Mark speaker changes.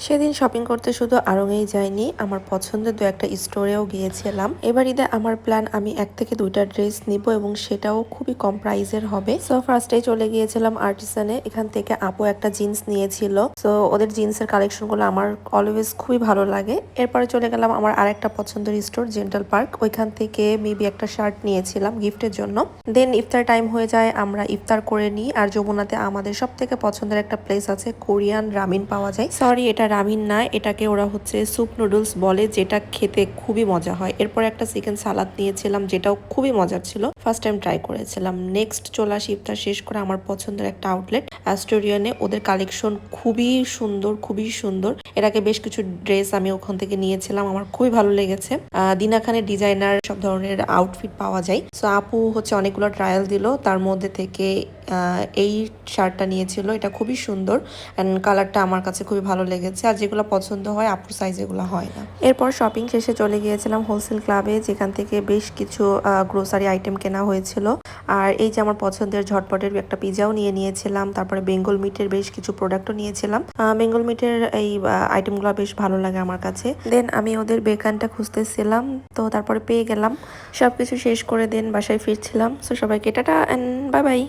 Speaker 1: সেদিন শপিং করতে শুধু আড়ংয়েই যাইনি, আমার পছন্দের দু একটা স্টোরেও গিয়েছিলাম। এবার ঈদে আমার প্ল্যান আমি 1 থেকে 2টা ড্রেস নিব এবং সেটাও খুবই কম প্রাইসের হবে। সো ফার্স্টেই চলে গিয়েছিলাম আর্টিসানে। এখান থেকে আপু একটা জিন্স নিয়েছিল। সো ওদের জিন্সের কালেকশনগুলো আমার অলওয়েজ খুবই ভালো লাগে। এরপরে চলে গেলাম আমার আরেকটা পছন্দের স্টোর জেন্টাল পার্ক। ওইখান থেকে মেবি একটা শার্ট নিয়েছিলাম গিফটের জন্য। দেন ইফতার টাইম হয়ে যায়, আমরা ইফতার করে নিই। আর যমুনাতে আমাদের সব থেকে পছন্দের একটা প্লেস আছে, কোরিয়ান রামিন পাওয়া যায়। সরি, এটা রামিন না, এটাকে ওরা হচ্ছে স্যুপ নুডলস বলে, যেটা খেতে খুবই মজা হয়। এরপর একটা চিকেন সালাদ নিয়েছিলাম, যেটাও খুবই মজার ছিল। ফার্স্ট টাইম ট্রাই করেছিলাম। নেক্সট চলে আসি ইফতার শেষ করে আমার পছন্দের একটা আউটলেট অ্যাস্টোরিয়ানে। ওদের কালেকশন খুবই সুন্দর, খুবই সুন্দর। এর আগে বেশ কিছু ড্রেস আমি ওখান থেকে নিয়েছিলাম, আমার খুবই ভালো লেগেছে। দিনা খানের ডিজাইনার সব ধরনের আউটফিট পাওয়া যায়। সো আপু হচ্ছে অনেকগুলো ট্রায়াল দিল, তার মধ্যে থেকে এই শার্টটা নিয়েছিল। এটা খুবই সুন্দর অ্যান্ড কালারটা আমার কাছে খুবই ভালো লেগেছে। আর যেগুলো পছন্দ হয় আপুর সাইজ এগুলো হয় না। এরপর শপিং শেষে চলে গিয়েছিলাম হোলসেল ক্লাবে, যেখান থেকে বেশ কিছু গ্রোসারি আইটেম কেনা হয়েছিল। আর এই যে আমার পছন্দের ঝটপটের একটা পিজাও নিয়েছিলাম। তারপরে বেঙ্গল মিটের বেশ কিছু প্রোডাক্টও নিয়েছিলাম। বেঙ্গল মিটের এই আইটেমগুলো বেশ ভালো লাগে আমার কাছে। দেন আমি ওদের বেকানটা খুঁজতেছিলাম, তো তারপরে পেয়ে গেলাম। সবকিছু শেষ করে দেন বাসায় ফিরছিলাম। সো সবাইকে টাটা এন্ড বাই বাই।